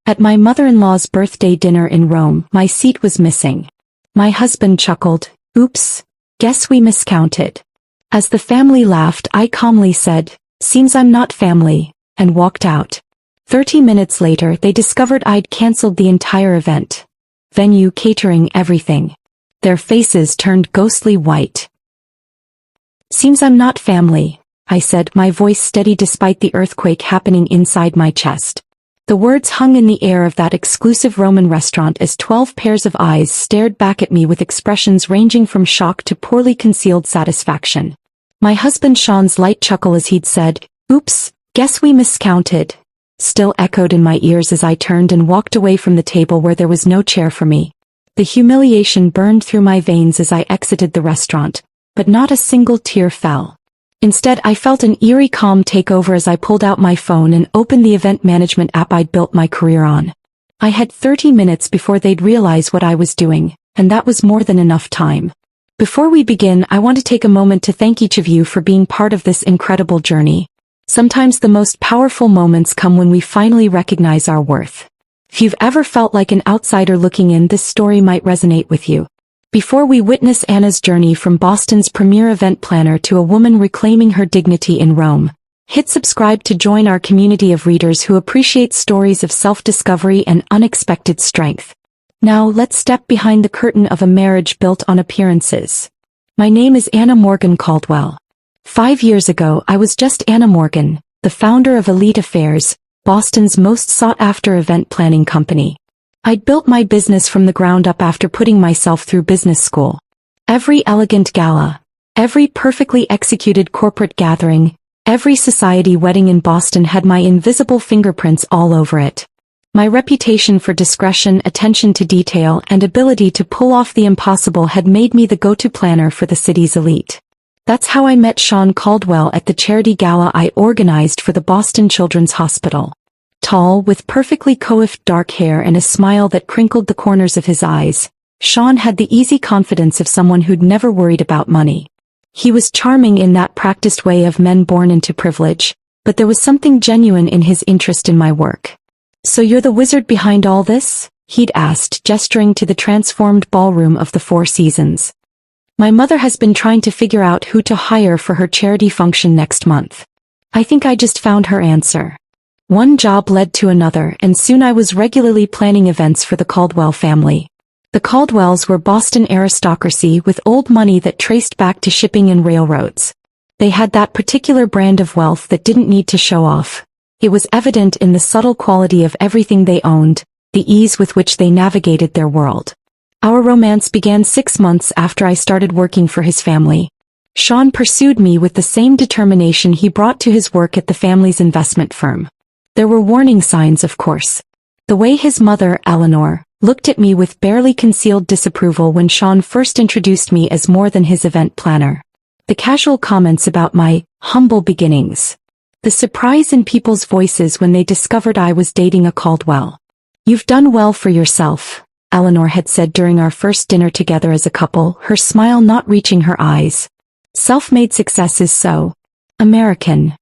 At my mother-in-law's birthday dinner in Rome, my seat was missing. My husband chuckled, "Oops, guess we miscounted." As the family laughed, I calmly said, "Seems I'm not family," and walked out. 30 minutes later, they discovered I'd cancelled the entire event. Venue, catering, everything. Their faces turned ghostly white. "Seems I'm not family," I said, my voice steady despite the earthquake happening inside my chest. The words hung in the air of that exclusive Roman restaurant as 12 pairs of eyes stared back at me with expressions ranging from shock to poorly concealed satisfaction. My husband Sean's light chuckle as he'd said, "Oops, guess we miscounted," still echoed in my ears as I turned and walked away from the table where there was no chair for me. The humiliation burned through my veins as I exited the restaurant, but not a single tear fell. Instead, I felt an eerie calm take over as I pulled out my phone and opened the event management app I'd built my career on. I had 30 minutes before they'd realize what I was doing, and that was more than enough time. Before we begin, I want to take a moment to thank each of you for being part of this incredible journey. Sometimes the most powerful moments come when we finally recognize our worth. If you've ever felt like an outsider looking in, this story might resonate with you. Before we witness Anna's journey from Boston's premier event planner to a woman reclaiming her dignity in Rome, hit subscribe to join our community of readers who appreciate stories of self-discovery and unexpected strength. Now let's step behind the curtain of a marriage built on appearances. My name is Anna Morgan Caldwell. 5 years ago, I was just Anna Morgan, the founder of Elite Affairs, Boston's most sought-after event planning company. I'd built my business from the ground up after putting myself through business school. Every elegant gala, every perfectly executed corporate gathering, every society wedding in Boston had my invisible fingerprints all over it. My reputation for discretion, attention to detail, and ability to pull off the impossible had made me the go-to planner for the city's elite. That's how I met Sean Caldwell at the charity gala I organized for the Boston Children's Hospital. Tall, with perfectly coiffed dark hair and a smile that crinkled the corners of his eyes, Sean had the easy confidence of someone who'd never worried about money. He was charming in that practiced way of men born into privilege, but there was something genuine in his interest in my work. "So you're the wizard behind all this?" he'd asked, gesturing to the transformed ballroom of the Four Seasons. "My mother has been trying to figure out who to hire for her charity function next month. I think I just found her answer." One job led to another, and soon I was regularly planning events for the Caldwell family. The Caldwells were Boston aristocracy with old money that traced back to shipping and railroads. They had that particular brand of wealth that didn't need to show off. It was evident in the subtle quality of everything they owned, the ease with which they navigated their world. Our romance began 6 months after I started working for his family. Sean pursued me with the same determination he brought to his work at the family's investment firm. There were warning signs, of course. The way his mother, Eleanor, looked at me with barely concealed disapproval when Sean first introduced me as more than his event planner. The casual comments about my humble beginnings. The surprise in people's voices when they discovered I was dating a Caldwell. "You've done well for yourself," Eleanor had said during our first dinner together as a couple, her smile not reaching her eyes. "Self-made success is so American."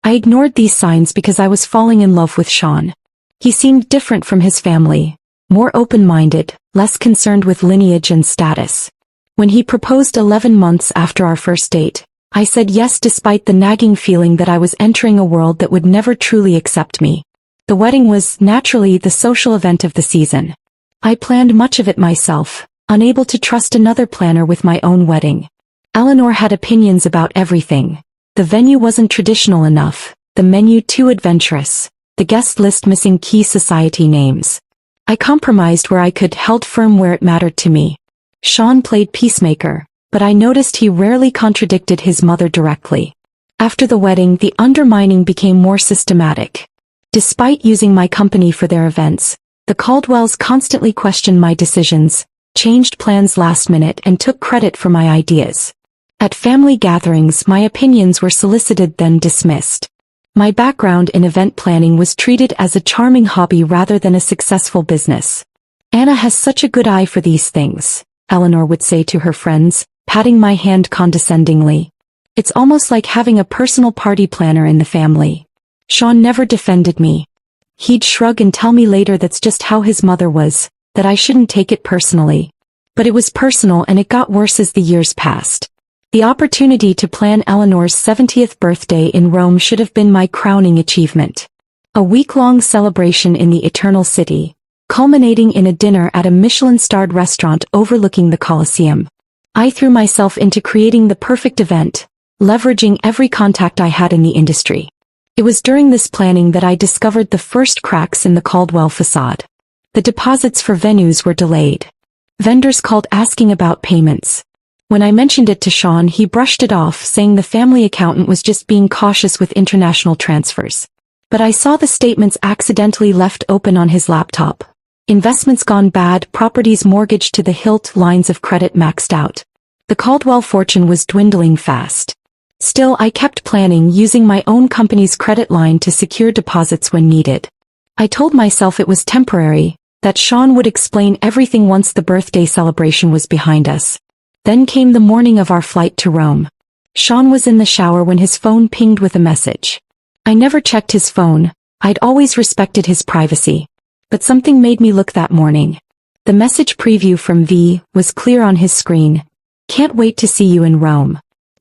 I ignored these signs because I was falling in love with Sean. He seemed different from his family, more open-minded, less concerned with lineage and status. When he proposed 11 months after our first date, I said yes despite the nagging feeling that I was entering a world that would never truly accept me. The wedding was, naturally, the social event of the season. I planned much of it myself, unable to trust another planner with my own wedding. Eleanor had opinions about everything. The venue wasn't traditional enough, the menu too adventurous, the guest list missing key society names. I compromised where I could, held firm where it mattered to me. Sean played peacemaker, but I noticed he rarely contradicted his mother directly. After the wedding, the undermining became more systematic. Despite using my company for their events, the Caldwells constantly questioned my decisions, changed plans last minute, and took credit for my ideas. At family gatherings, my opinions were solicited then dismissed. My background in event planning was treated as a charming hobby rather than a successful business. "Anna has such a good eye for these things," Eleanor would say to her friends, patting my hand condescendingly. "It's almost like having a personal party planner in the family." Sean never defended me. He'd shrug and tell me later that's just how his mother was, that I shouldn't take it personally. But it was personal, and it got worse as the years passed. The opportunity to plan Eleanor's 70th birthday in Rome should have been my crowning achievement. A week-long celebration in the Eternal City, culminating in a dinner at a Michelin-starred restaurant overlooking the Colosseum. I threw myself into creating the perfect event, leveraging every contact I had in the industry. It was during this planning that I discovered the first cracks in the Caldwell facade. The deposits for venues were delayed. Vendors called asking about payments. When I mentioned it to Sean, he brushed it off, saying the family accountant was just being cautious with international transfers. But I saw the statements accidentally left open on his laptop. Investments gone bad, properties mortgaged to the hilt, lines of credit maxed out. The Caldwell fortune was dwindling fast. Still, I kept planning, using my own company's credit line to secure deposits when needed. I told myself it was temporary, that Sean would explain everything once the birthday celebration was behind us. Then came the morning of our flight to Rome. Sean was in the shower when his phone pinged with a message. I never checked his phone, I'd always respected his privacy. But something made me look that morning. The message preview from V was clear on his screen. Can't wait to see you in Rome.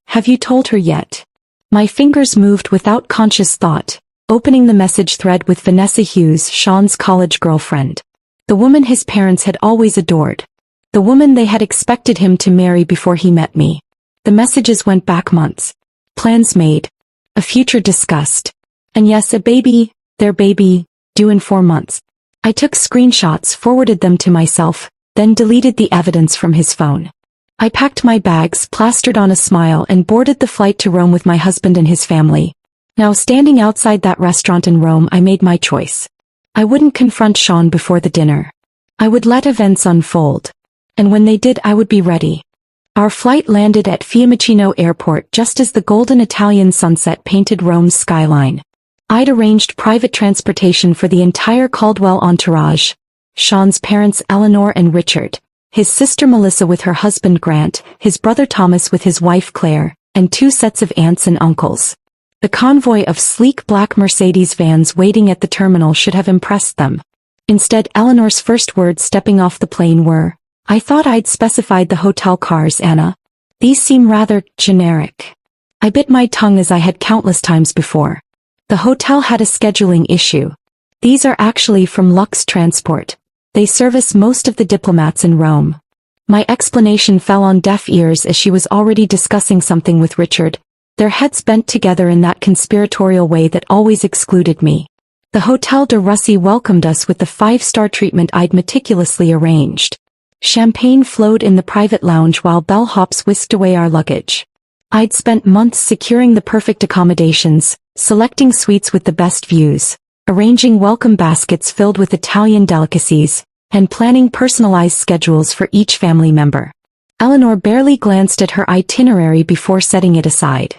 Have you told her yet? My fingers moved without conscious thought, opening the message thread with Vanessa Hughes, Sean's college girlfriend. The woman his parents had always adored. The woman they had expected him to marry before he met me. The messages went back months. Plans made. A future discussed. And yes, a baby, their baby, due in 4 months. I took screenshots, forwarded them to myself, then deleted the evidence from his phone. I packed my bags, plastered on a smile, and boarded the flight to Rome with my husband and his family. Now, standing outside that restaurant in Rome, I made my choice. I wouldn't confront Sean before the dinner. I would let events unfold. And when they did, I would be ready. Our flight landed at Fiumicino Airport just as the golden Italian sunset painted Rome's skyline. I'd arranged private transportation for the entire Caldwell entourage. Sean's parents Eleanor and Richard, his sister Melissa with her husband Grant, his brother Thomas with his wife Claire, and 2 sets of aunts and uncles. The convoy of sleek black Mercedes vans waiting at the terminal should have impressed them. Instead, Eleanor's first words stepping off the plane were, "I thought I'd specified the hotel cars, Anna. These seem rather generic." I bit my tongue as I had countless times before. The hotel had a scheduling issue. These are actually from Lux Transport. They service most of the diplomats in Rome. My explanation fell on deaf ears as she was already discussing something with Richard, their heads bent together in that conspiratorial way that always excluded me. The Hotel de Russie welcomed us with the 5-star treatment I'd meticulously arranged. Champagne flowed in the private lounge while bellhops whisked away our luggage. I'd spent months securing the perfect accommodations, selecting suites with the best views, arranging welcome baskets filled with Italian delicacies, and planning personalized schedules for each family member. Eleanor barely glanced at her itinerary before setting it aside.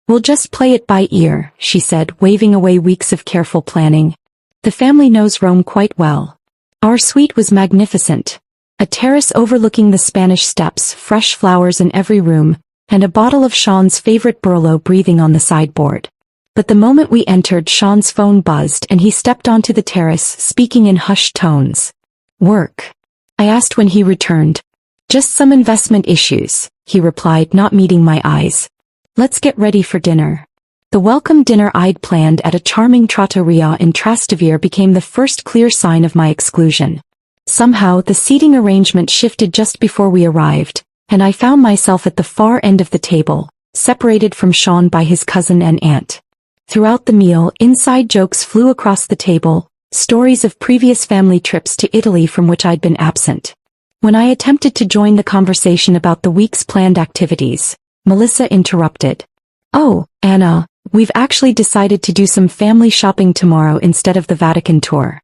"We'll just play it by ear," she said, waving away weeks of careful planning. "The family knows Rome quite well." Our suite was magnificent. A terrace overlooking the Spanish Steps, fresh flowers in every room, and a bottle of Sean's favorite Barolo breathing on the sideboard. But the moment we entered, Sean's phone buzzed and he stepped onto the terrace, speaking in hushed tones. "Work?" I asked when he returned. "Just some investment issues," he replied, not meeting my eyes. "Let's get ready for dinner." The welcome dinner I'd planned at a charming trattoria in Trastevere became the first clear sign of my exclusion. Somehow, the seating arrangement shifted just before we arrived, and I found myself at the far end of the table, separated from Sean by his cousin and aunt. Throughout the meal, inside jokes flew across the table, stories of previous family trips to Italy from which I'd been absent. When I attempted to join the conversation about the week's planned activities, Melissa interrupted. "Oh, Anna, we've actually decided to do some family shopping tomorrow instead of the Vatican tour."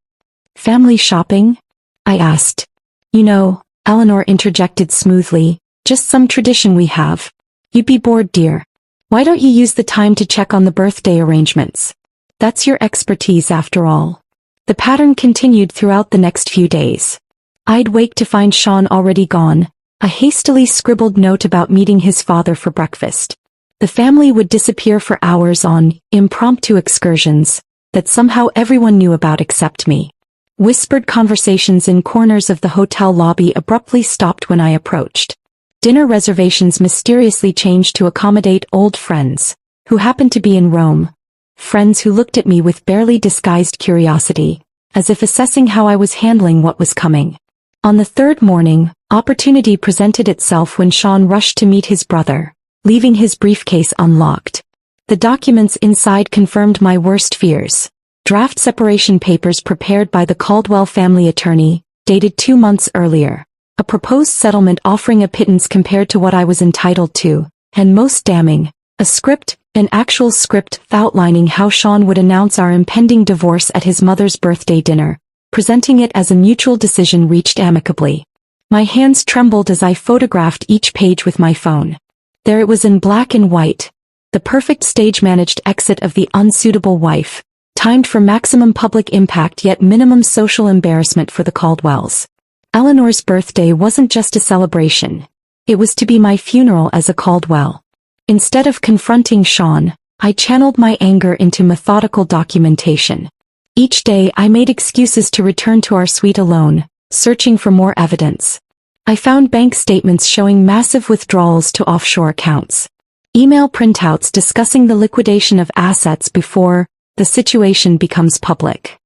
"Family shopping?" I asked. "You know," Eleanor interjected smoothly, "just some tradition we have. You'd be bored, dear. Why don't you use the time to check on the birthday arrangements? That's your expertise after all." The pattern continued throughout the next few days. I'd wake to find Sean already gone, a hastily scribbled note about meeting his father for breakfast. The family would disappear for hours on impromptu excursions, that somehow everyone knew about except me. Whispered conversations in corners of the hotel lobby abruptly stopped when I approached. Dinner reservations mysteriously changed to accommodate old friends, who happened to be in Rome. Friends who looked at me with barely disguised curiosity, as if assessing how I was handling what was coming. On the third morning, opportunity presented itself when Sean rushed to meet his brother, leaving his briefcase unlocked. The documents inside confirmed my worst fears. Draft separation papers prepared by the Caldwell family attorney, dated 2 months earlier. A proposed settlement offering a pittance compared to what I was entitled to, and most damning, a script, an actual script outlining how Sean would announce our impending divorce at his mother's birthday dinner, presenting it as a mutual decision reached amicably. My hands trembled as I photographed each page with my phone. There it was in black and white, the perfect stage-managed exit of the unsuitable wife, timed for maximum public impact yet minimum social embarrassment for the Caldwells. Eleanor's birthday wasn't just a celebration. It was to be my funeral as a Caldwell. Instead of confronting Sean, I channeled my anger into methodical documentation. Each day I made excuses to return to our suite alone, searching for more evidence. I found bank statements showing massive withdrawals to offshore accounts. Email printouts discussing the liquidation of assets before the situation becomes public.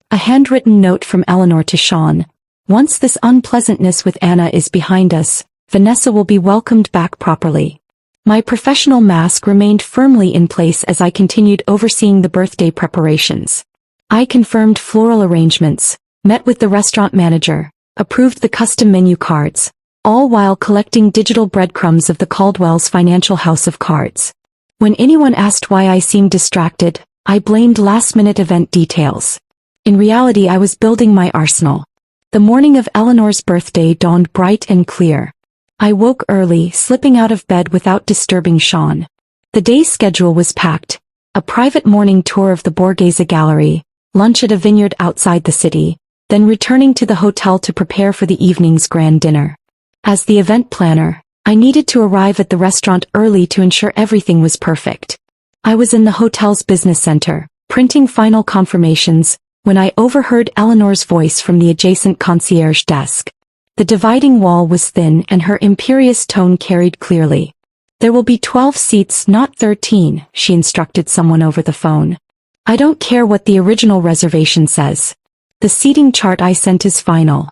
A handwritten note from Eleanor to Sean. Once this unpleasantness with Anna is behind us, Vanessa will be welcomed back properly. My professional mask remained firmly in place as I continued overseeing the birthday preparations. I confirmed floral arrangements, met with the restaurant manager, approved the custom menu cards, all while collecting digital breadcrumbs of the Caldwell's financial house of cards. When anyone asked why I seemed distracted, I blamed last-minute event details. In reality, I was building my arsenal. The morning of Eleanor's birthday dawned bright and clear. I woke early, slipping out of bed without disturbing Sean. The day's schedule was packed. A private morning tour of the Borghese Gallery, lunch at a vineyard outside the city, then returning to the hotel to prepare for the evening's grand dinner. As the event planner, I needed to arrive at the restaurant early to ensure everything was perfect. I was in the hotel's business center, printing final confirmations, when I overheard Eleanor's voice from the adjacent concierge desk. The dividing wall was thin and her imperious tone carried clearly. "There will be 12 seats, not 13, she instructed someone over the phone. "I don't care what the original reservation says. The seating chart I sent is final."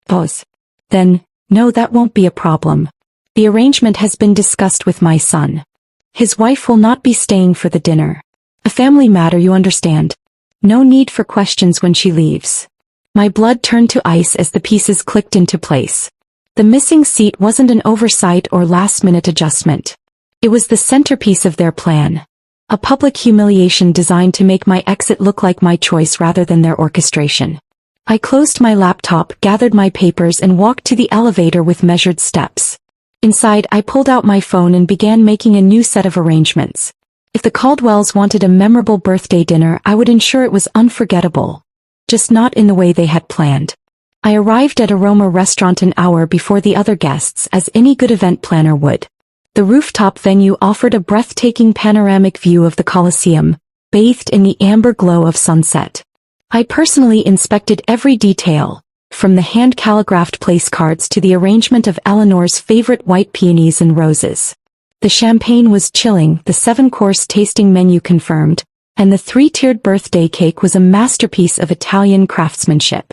Pause. "Then, no, that won't be a problem. The arrangement has been discussed with my son. His wife will not be staying for the dinner. A family matter, you understand. No need for questions when she leaves." My blood turned to ice as the pieces clicked into place. The missing seat wasn't an oversight or last-minute adjustment. It was the centerpiece of their plan. A public humiliation designed to make my exit look like my choice rather than their orchestration. I closed my laptop, gathered my papers and walked to the elevator with measured steps. Inside, I pulled out my phone and began making a new set of arrangements. If the Caldwells wanted a memorable birthday dinner, I would ensure it was unforgettable. Just not in the way they had planned. I arrived at a Roma restaurant an hour before the other guests, as any good event planner would. The rooftop venue offered a breathtaking panoramic view of the Colosseum, bathed in the amber glow of sunset. I personally inspected every detail, from the hand-calligraphed place cards to the arrangement of Eleanor's favorite white peonies and roses. The champagne was chilling, the 7-course tasting menu confirmed, and the 3-tiered birthday cake was a masterpiece of Italian craftsmanship.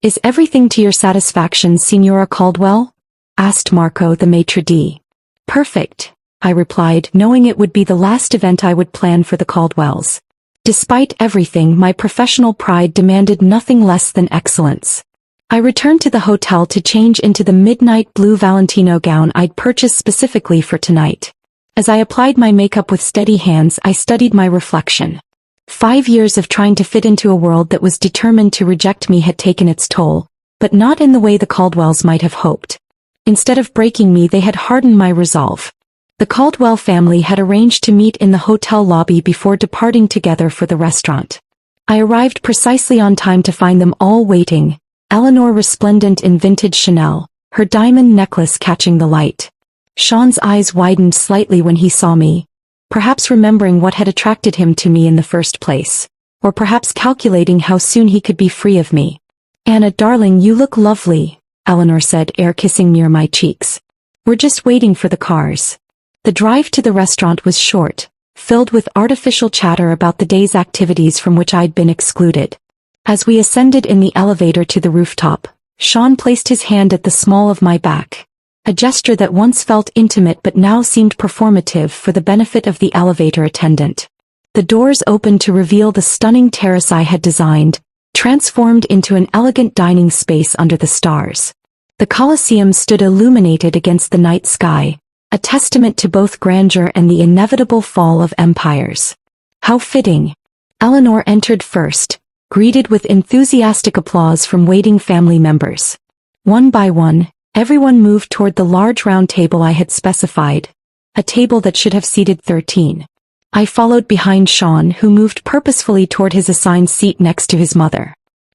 "Is everything to your satisfaction, Signora Caldwell?" asked Marco, the maitre d'. "Perfect," I replied, knowing it would be the last event I would plan for the Caldwells. Despite everything, my professional pride demanded nothing less than excellence. I returned to the hotel to change into the midnight blue Valentino gown I'd purchased specifically for tonight. As I applied my makeup with steady hands, I studied my reflection. 5 years of trying to fit into a world that was determined to reject me had taken its toll, but not in the way the Caldwells might have hoped. Instead of breaking me, they had hardened my resolve. The Caldwell family had arranged to meet in the hotel lobby before departing together for the restaurant. I arrived precisely on time to find them all waiting, Eleanor resplendent in vintage Chanel, her diamond necklace catching the light. Sean's eyes widened slightly when he saw me, perhaps remembering what had attracted him to me in the first place. or perhaps calculating how soon he could be free of me. "Anna, darling, you look lovely," Eleanor said, air-kissing near my cheeks. "We're just waiting for the cars." The drive to the restaurant was short, filled with artificial chatter about the day's activities from which I'd been excluded. As we ascended in the elevator to the rooftop, Sean placed his hand at the small of my back, a gesture that once felt intimate but now seemed performative for the benefit of the elevator attendant. The doors opened to reveal the stunning terrace I had designed, transformed into an elegant dining space under the stars. The Colosseum stood illuminated against the night sky, a testament to both grandeur and the inevitable fall of empires. How fitting. Eleanor entered first, greeted with enthusiastic applause from waiting family members. One by one, everyone moved toward the large round table I had specified, a table that should have seated 13. I followed behind Sean, who moved purposefully toward his assigned seat next to his mother.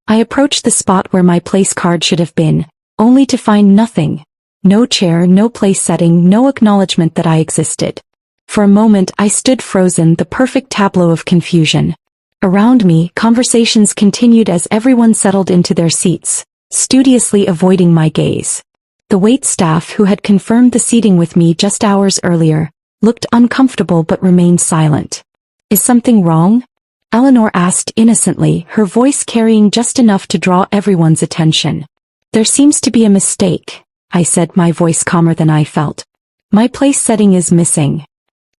I approached the spot where my place card should have been, only to find nothing. No chair, no place setting, no acknowledgement that I existed. For a moment I stood frozen, the perfect tableau of confusion. Around me, conversations continued as everyone settled into their seats, studiously avoiding my gaze. The wait staff, who had confirmed the seating with me just hours earlier, looked uncomfortable but remained silent. "Is something wrong?" Eleanor asked innocently, her voice carrying just enough to draw everyone's attention. "There seems to be a mistake," I said, my voice calmer than I felt. "My place setting is missing."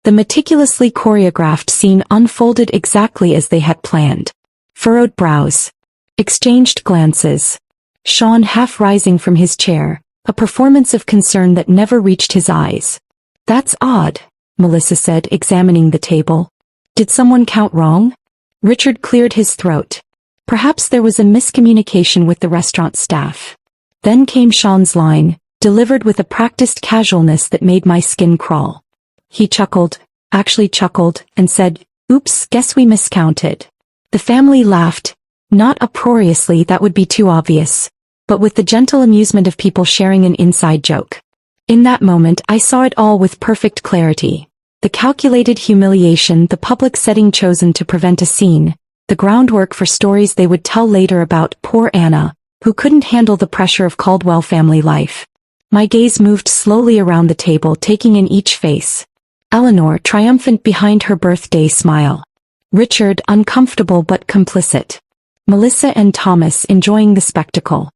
The meticulously choreographed scene unfolded exactly as they had planned. Furrowed brows. Exchanged glances. Sean half rising from his chair, a performance of concern that never reached his eyes. "That's odd," Melissa said, examining the table. "Did someone count wrong?" Richard cleared his throat. Perhaps there was a miscommunication with the restaurant staff. Then came Sean's line, delivered with a practiced casualness that made my skin crawl. He chuckled, actually chuckled, and said, "Oops, guess we miscounted." The family laughed, not uproariously, that would be too obvious, but with the gentle amusement of people sharing an inside joke. In that moment I saw it all with perfect clarity. The calculated humiliation, the public setting chosen to prevent a scene, the groundwork for stories they would tell later about poor Anna, who couldn't handle the pressure of Caldwell family life. My gaze moved slowly around the table, taking in each face. Eleanor, triumphant behind her birthday smile. Richard, uncomfortable but complicit. Melissa and Thomas, enjoying the spectacle.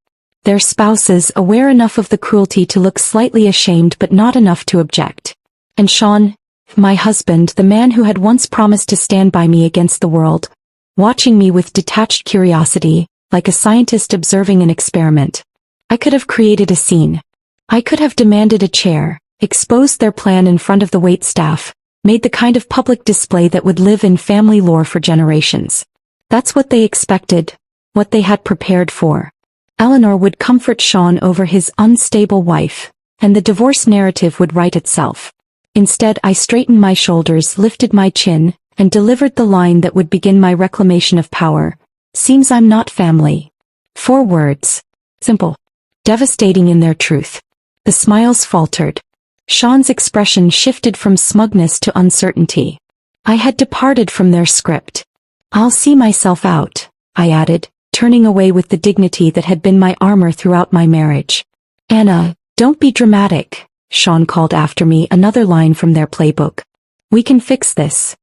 Their spouses, aware enough of the cruelty to look slightly ashamed but not enough to object. And Sean, my husband, the man who had once promised to stand by me against the world, watching me with detached curiosity, like a scientist observing an experiment. I could have created a scene. I could have demanded a chair, exposed their plan in front of the waitstaff, made the kind of public display that would live in family lore for generations. That's what they expected, what they had prepared for. Eleanor would comfort Sean over his unstable wife, and the divorce narrative would write itself. Instead, I straightened my shoulders, lifted my chin, and delivered the line that would begin my reclamation of power. "Seems I'm not family." 4 words. Simple. Devastating in their truth. The smiles faltered. Sean's expression shifted from smugness to uncertainty. I had departed from their script. "I'll see myself out," I added, turning away with the dignity that had been my armor throughout my marriage. "Anna, don't be dramatic," Sean called after me, another line from their playbook. "We can fix this."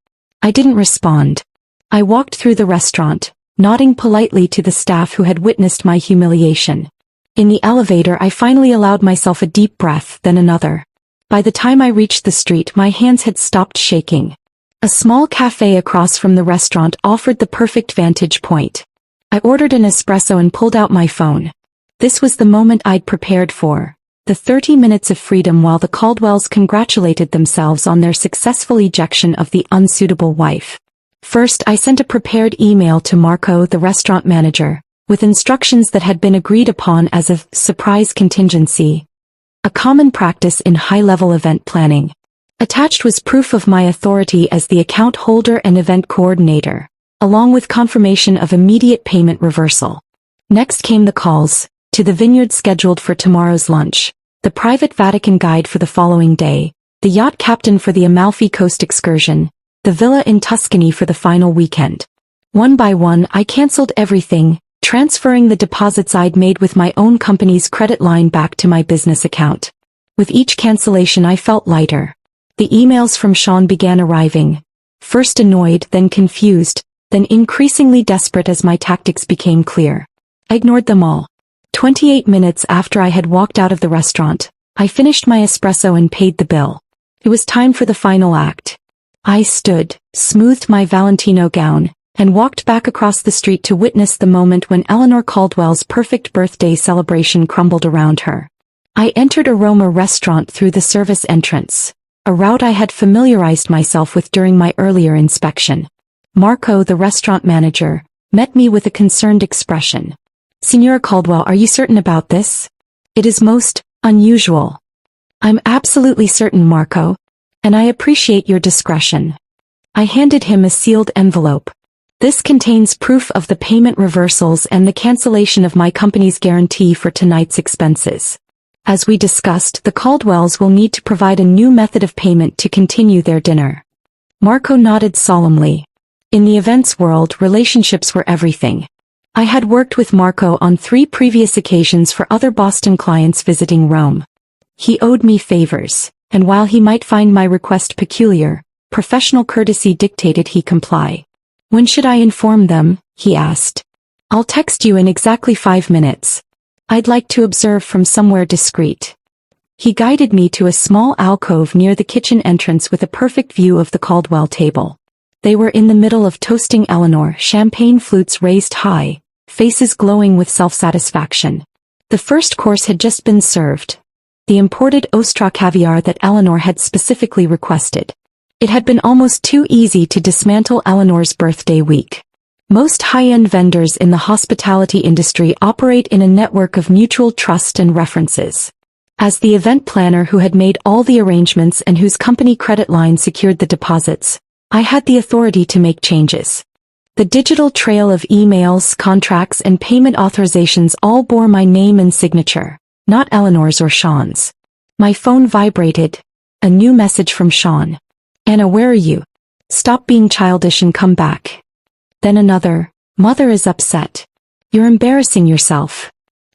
I didn't respond. I walked through the restaurant, nodding politely to the staff who had witnessed my humiliation. In the elevator I finally allowed myself a deep breath, then another. By the time I reached the street my hands had stopped shaking. A small cafe across from the restaurant offered the perfect vantage point. I ordered an espresso and pulled out my phone. This was the moment I'd prepared for. The 30 minutes of freedom while the Caldwells congratulated themselves on their successful ejection of the unsuitable wife. First, I sent a prepared email to Marco, the restaurant manager, with instructions that had been agreed upon as a surprise contingency, a common practice in high-level event planning. Attached was proof of my authority as the account holder and event coordinator, along with confirmation of immediate payment reversal. Next came the calls, to the vineyard scheduled for tomorrow's lunch, the private Vatican guide for the following day, the yacht captain for the Amalfi Coast excursion, the villa in Tuscany for the final weekend. One by one I cancelled everything, transferring the deposits I'd made with my own company's credit line back to my business account. With each cancellation I felt lighter. The emails from Sean began arriving. First annoyed, then confused, then increasingly desperate as my tactics became clear. I ignored them all. 28 minutes after I had walked out of the restaurant, I finished my espresso and paid the bill. It was time for the final act. I stood, smoothed my Valentino gown, and walked back across the street to witness the moment when Eleanor Caldwell's perfect birthday celebration crumbled around her. I entered Aroma Restaurant through the service entrance, a route I had familiarized myself with during my earlier inspection. Marco, the restaurant manager, met me with a concerned expression. "Signora Caldwell, are you certain about this? It is most unusual." "I'm absolutely certain, Marco. And I appreciate your discretion." I handed him a sealed envelope. "This contains proof of the payment reversals and the cancellation of my company's guarantee for tonight's expenses. As we discussed, the Caldwells will need to provide a new method of payment to continue their dinner." Marco nodded solemnly. In the events world, relationships were everything. I had worked with Marco on 3 previous occasions for other Boston clients visiting Rome. He owed me favors, and while he might find my request peculiar, professional courtesy dictated he comply. "When should I inform them?" he asked. "I'll text you in exactly 5 minutes. I'd like to observe from somewhere discreet." He guided me to a small alcove near the kitchen entrance with a perfect view of the Caldwell table. They were in the middle of toasting Eleanor, champagne flutes raised high, faces glowing with self-satisfaction. The first course had just been served. The imported Ostra caviar that Eleanor had specifically requested. It had been almost too easy to dismantle Eleanor's birthday week. Most high-end vendors in the hospitality industry operate in a network of mutual trust and references. As the event planner who had made all the arrangements and whose company credit line secured the deposits, I had the authority to make changes. The digital trail of emails, contracts, and payment authorizations all bore my name and signature, not Eleanor's or Sean's. My phone vibrated. A new message from Sean. "Anna, where are you? Stop being childish and come back." Then another, "Mother is upset. You're embarrassing yourself."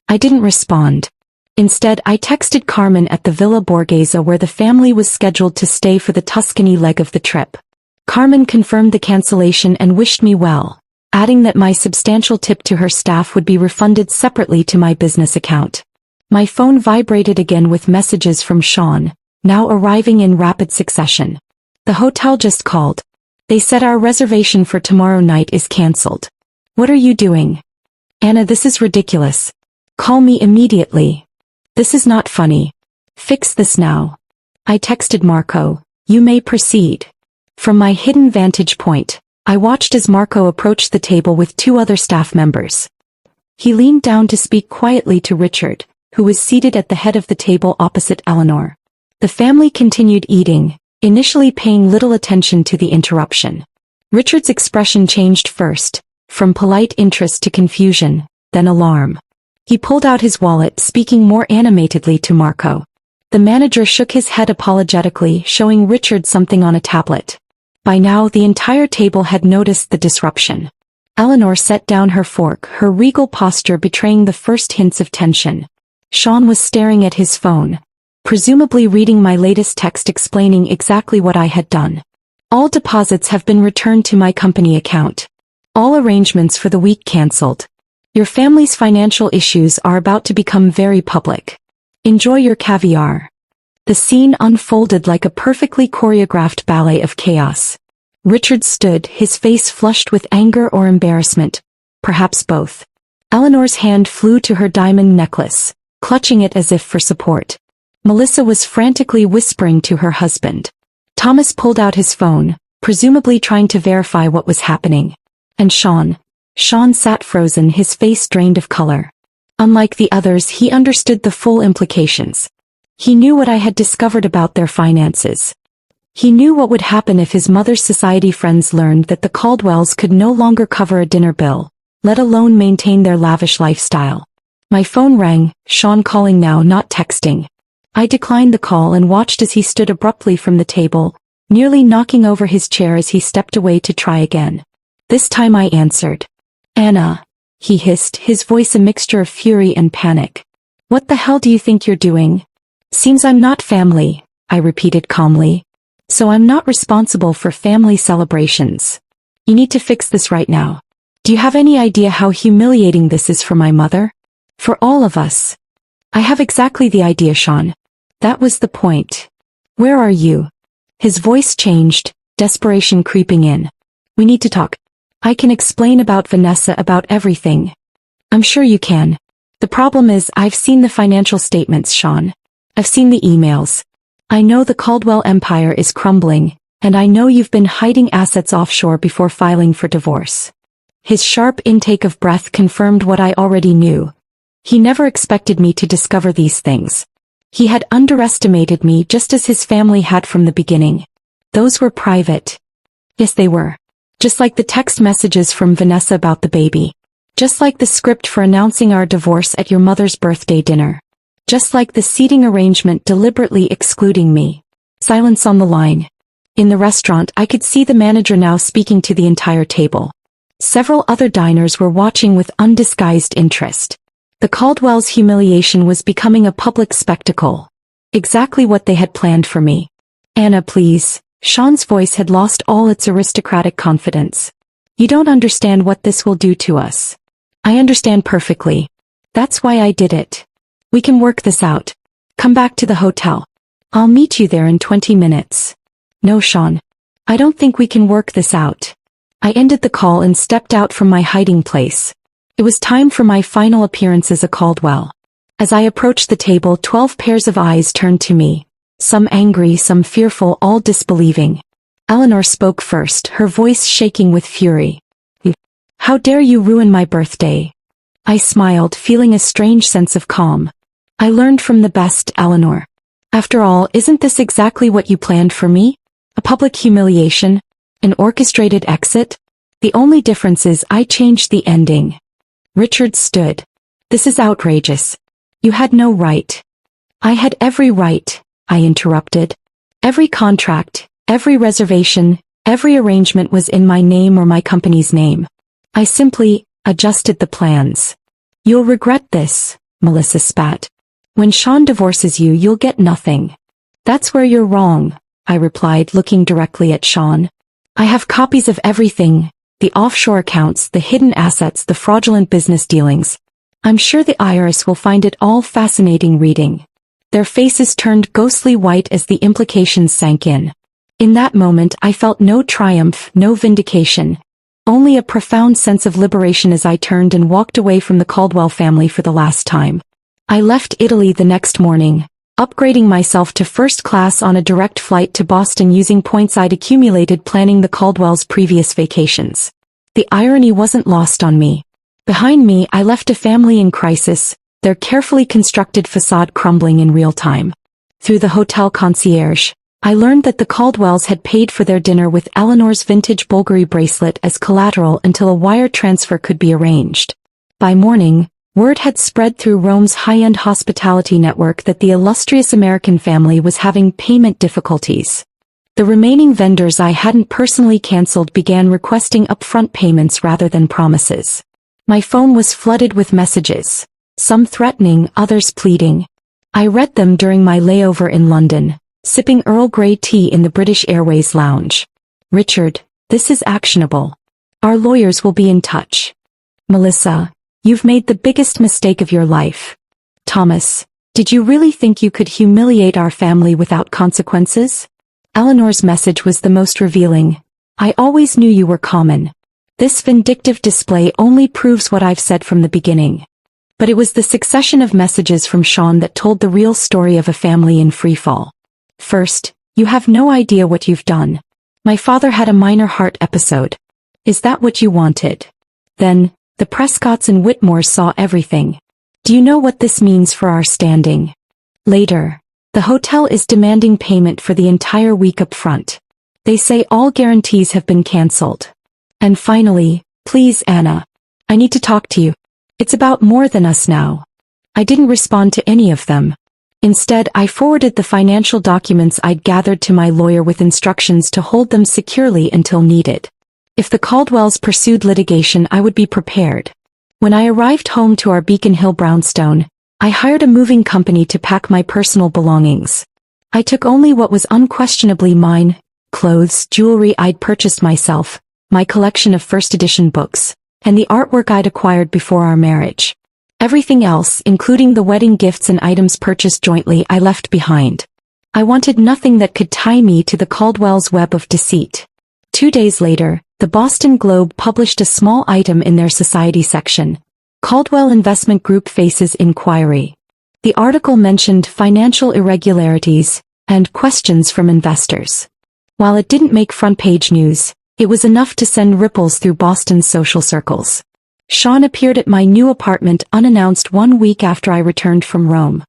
I didn't respond. Instead, I texted Carmen at the Villa Borghese where the family was scheduled to stay for the Tuscany leg of the trip. Carmen confirmed the cancellation and wished me well, adding that my substantial tip to her staff would be refunded separately to my business account. My phone vibrated again with messages from Sean, now arriving in rapid succession. "The hotel just called. They said our reservation for tomorrow night is cancelled. What are you doing? Anna, this is ridiculous. Call me immediately. This is not funny. Fix this now." I texted Marco, "You may proceed." From my hidden vantage point, I watched as Marco approached the table with 2 other staff members. He leaned down to speak quietly to Richard, who was seated at the head of the table opposite Eleanor. The family continued eating, initially paying little attention to the interruption. Richard's expression changed first, from polite interest to confusion, then alarm. He pulled out his wallet, speaking more animatedly to Marco. The manager shook his head apologetically, showing Richard something on a tablet. By now the entire table had noticed the disruption. Eleanor set down her fork, her regal posture betraying the first hints of tension. Sean was staring at his phone, presumably reading my latest text explaining exactly what I had done. "All deposits have been returned to my company account. All arrangements for the week cancelled. Your family's financial issues are about to become very public. Enjoy your caviar." The scene unfolded like a perfectly choreographed ballet of chaos. Richard stood, his face flushed with anger or embarrassment, perhaps both. Eleanor's hand flew to her diamond necklace, clutching it as if for support. Melissa was frantically whispering to her husband. Thomas pulled out his phone, presumably trying to verify what was happening. And Sean sat frozen, his face drained of color. Unlike the others, he understood the full implications. He knew what I had discovered about their finances. He knew what would happen if his mother's society friends learned that the Caldwells could no longer cover a dinner bill, let alone maintain their lavish lifestyle. My phone rang, Sean calling now, not texting. I declined the call and watched as he stood abruptly from the table, nearly knocking over his chair as he stepped away to try again. This time I answered. Anna, he hissed, his voice a mixture of fury and panic. What the hell do you think you're doing? Seems I'm not family, I repeated calmly. So I'm not responsible for family celebrations. You need to fix this right now. Do you have any idea how humiliating this is for my mother? For all of us. I have exactly the idea, Sean. That was the point. Where are you? His voice changed, desperation creeping in. We need to talk. I can explain about Vanessa, about everything. I'm sure you can. The problem is I've seen the financial statements, Sean. I've seen the emails. I know the Caldwell empire is crumbling, and I know you've been hiding assets offshore before filing for divorce. His sharp intake of breath confirmed what I already knew. He never expected me to discover these things. He had underestimated me just as his family had from the beginning. Those were private. Yes, they were. Just like the text messages from Vanessa about the baby. Just like the script for announcing our divorce at your mother's birthday dinner. Just like the seating arrangement deliberately excluding me. Silence on the line. In the restaurant, I could see the manager now speaking to the entire table. Several other diners were watching with undisguised interest. The Caldwell's humiliation was becoming a public spectacle. Exactly what they had planned for me. Anna, please. Sean's voice had lost all its aristocratic confidence. You don't understand what this will do to us. I understand perfectly. That's why I did it. We can work this out. Come back to the hotel. I'll meet you there in 20 minutes. No, Sean. I don't think we can work this out. I ended the call and stepped out from my hiding place. It was time for my final appearance as a Caldwell. As I approached the table, 12 pairs of eyes turned to me. Some angry, some fearful, all disbelieving. Eleanor spoke first, her voice shaking with fury. How dare you ruin my birthday? I smiled, feeling a strange sense of calm. I learned from the best, Eleanor. After all, isn't this exactly what you planned for me? A public humiliation? An orchestrated exit? The only difference is I changed the ending. Richard stood. This is outrageous. You had no right. I had every right, I interrupted. Every contract, every reservation, every arrangement was in my name or my company's name. I simply adjusted the plans. You'll regret this, Melissa spat. When Sean divorces you, you'll get nothing. That's where you're wrong, I replied, looking directly at Sean. I have copies of everything, the offshore accounts, the hidden assets, the fraudulent business dealings. I'm sure the IRS will find it all fascinating reading. Their faces turned ghostly white as the implications sank in. In that moment I felt no triumph, no vindication. Only a profound sense of liberation as I turned and walked away from the Caldwell family for the last time. I left Italy the next morning, upgrading myself to first class on a direct flight to Boston using points I'd accumulated planning the Caldwell's previous vacations. The irony wasn't lost on me. Behind me I left a family in crisis, their carefully constructed facade crumbling in real time. Through the hotel concierge, I learned that the Caldwells had paid for their dinner with Eleanor's vintage Bulgari bracelet as collateral until a wire transfer could be arranged. By morning, word had spread through Rome's high-end hospitality network that the illustrious American family was having payment difficulties. The remaining vendors I hadn't personally canceled began requesting upfront payments rather than promises. My phone was flooded with messages, some threatening, others pleading. I read them during my layover in London, sipping Earl Grey tea in the British Airways lounge. Richard, this is actionable. Our lawyers will be in touch. Melissa, you've made the biggest mistake of your life. Thomas, did you really think you could humiliate our family without consequences? Eleanor's message was the most revealing. I always knew you were common. This vindictive display only proves what I've said from the beginning. But it was the succession of messages from Sean that told the real story of a family in freefall. First, you have no idea what you've done. My father had a minor heart episode. Is that what you wanted? Then, the Prescotts and Whitmores saw everything. Do you know what this means for our standing? Later, the hotel is demanding payment for the entire week up front. They say all guarantees have been cancelled. And finally, please Anna. I need to talk to you. It's about more than us now. I didn't respond to any of them. Instead, I forwarded the financial documents I'd gathered to my lawyer with instructions to hold them securely until needed. If the Caldwells pursued litigation, I would be prepared. When I arrived home to our Beacon Hill brownstone, I hired a moving company to pack my personal belongings. I took only what was unquestionably mine: clothes, jewelry I'd purchased myself, my collection of first edition books, and the artwork I'd acquired before our marriage. Everything else, including the wedding gifts and items purchased jointly, I left behind. I wanted nothing that could tie me to the Caldwells' web of deceit. 2 days later, the Boston Globe published a small item in their society section: Caldwell Investment Group faces inquiry. The article mentioned financial irregularities and questions from investors. While it didn't make front-page news, it was enough to send ripples through Boston's social circles. Sean appeared at my new apartment unannounced 1 week after I returned from Rome.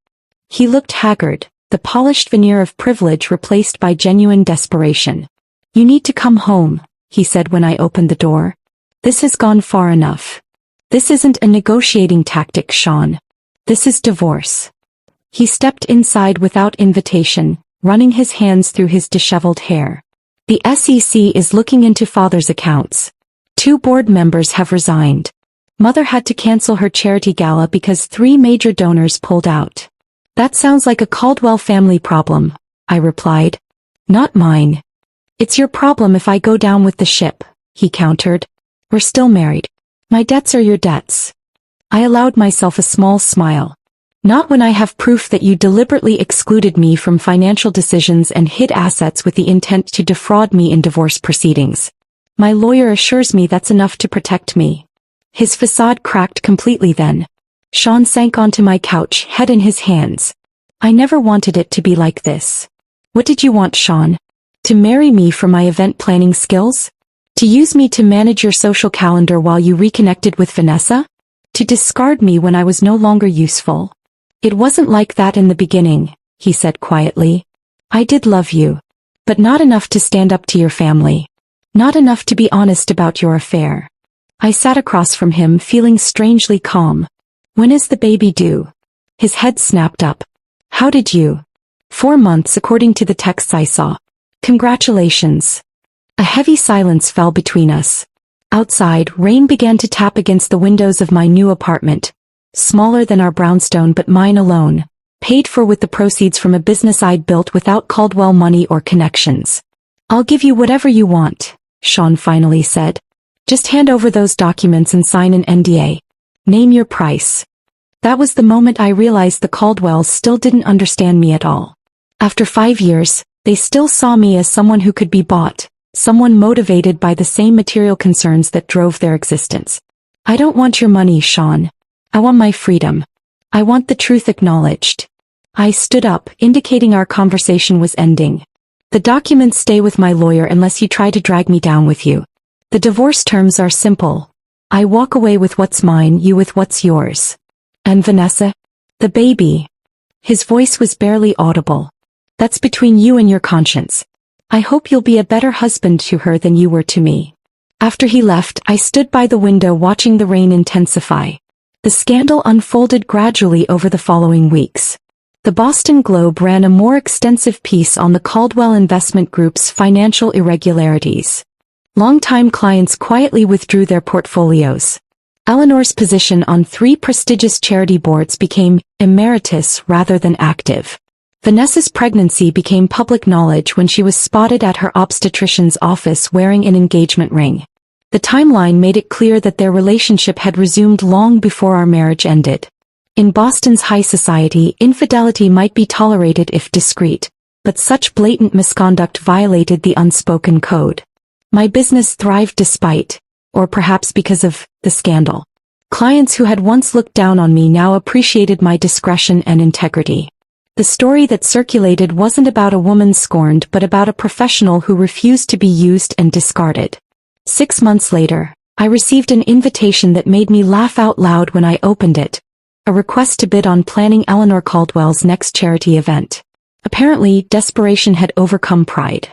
He looked haggard, the polished veneer of privilege replaced by genuine desperation. "You need to come home," he said when I opened the door. "This has gone far enough. This isn't a negotiating tactic, Sean. This is divorce." He stepped inside without invitation, running his hands through his disheveled hair. "The SEC is looking into father's accounts. 2 board members have resigned. Mother had to cancel her charity gala because 3 major donors pulled out." "That sounds like a Caldwell family problem," I replied. "Not mine." "It's your problem if I go down with the ship," he countered. "We're still married. My debts are your debts." I allowed myself a small smile. "Not when I have proof that you deliberately excluded me from financial decisions and hid assets with the intent to defraud me in divorce proceedings. My lawyer assures me that's enough to protect me." His facade cracked completely then. Sean sank onto my couch, head in his hands. "I never wanted it to be like this." "What did you want, Sean? To marry me for my event planning skills? To use me to manage your social calendar while you reconnected with Vanessa? To discard me when I was no longer useful?" "It wasn't like that in the beginning," he said quietly. "I did love you. But not enough to stand up to your family. Not enough to be honest about your affair." I sat across from him, feeling strangely calm. "When is the baby due?" His head snapped up. "How did you?" 4 months according to the texts I saw. "Congratulations." A heavy silence fell between us. Outside, rain began to tap against the windows of my new apartment. Smaller than our brownstone, but mine alone. Paid for with the proceeds from a business I'd built without Caldwell money or connections. "I'll give you whatever you want," Sean finally said. "Just hand over those documents and sign an NDA. Name your price." That was the moment I realized the Caldwells still didn't understand me at all. After 5 years, they still saw me as someone who could be bought, someone motivated by the same material concerns that drove their existence. "I don't want your money, Sean. I want my freedom. I want the truth acknowledged." I stood up, indicating our conversation was ending. "The documents stay with my lawyer unless you try to drag me down with you. The divorce terms are simple. I walk away with what's mine, you with what's yours." "And Vanessa? The baby?" His voice was barely audible. "That's between you and your conscience. I hope you'll be a better husband to her than you were to me." After he left, I stood by the window watching the rain intensify. The scandal unfolded gradually over the following weeks. The Boston Globe ran a more extensive piece on the Caldwell Investment Group's financial irregularities. Longtime clients quietly withdrew their portfolios. Eleanor's position on 3 prestigious charity boards became emeritus rather than active. Vanessa's pregnancy became public knowledge when she was spotted at her obstetrician's office wearing an engagement ring. The timeline made it clear that their relationship had resumed long before our marriage ended. In Boston's high society, infidelity might be tolerated if discreet, but such blatant misconduct violated the unspoken code. My business thrived despite, or perhaps because of, the scandal. Clients who had once looked down on me now appreciated my discretion and integrity. The story that circulated wasn't about a woman scorned but about a professional who refused to be used and discarded. 6 months later, I received an invitation that made me laugh out loud when I opened it. A request to bid on planning Eleanor Caldwell's next charity event. Apparently, desperation had overcome pride.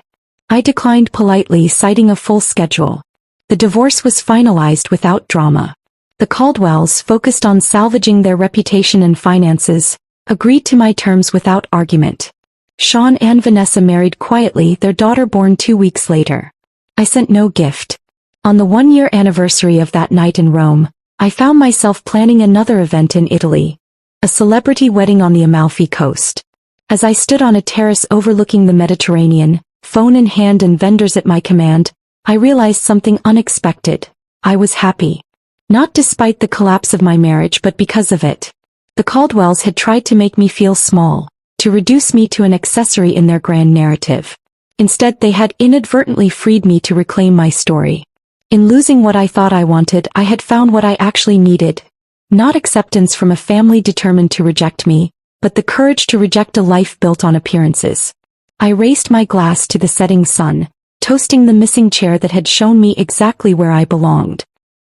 I declined politely, citing a full schedule. The divorce was finalized without drama. The Caldwells, focused on salvaging their reputation and finances, agreed to my terms without argument. Sean and Vanessa married quietly, their daughter born 2 weeks later. I sent no gift. On the 1-year anniversary of that night in Rome, I found myself planning another event in Italy. A celebrity wedding on the Amalfi Coast. As I stood on a terrace overlooking the Mediterranean, phone in hand and vendors at my command, I realized something unexpected. I was happy. Not despite the collapse of my marriage but because of it. The Caldwells had tried to make me feel small, to reduce me to an accessory in their grand narrative. Instead they had inadvertently freed me to reclaim my story. In losing what I thought I wanted, I had found what I actually needed. Not acceptance from a family determined to reject me, but the courage to reject a life built on appearances. I raised my glass to the setting sun, toasting the missing chair that had shown me exactly where I belonged.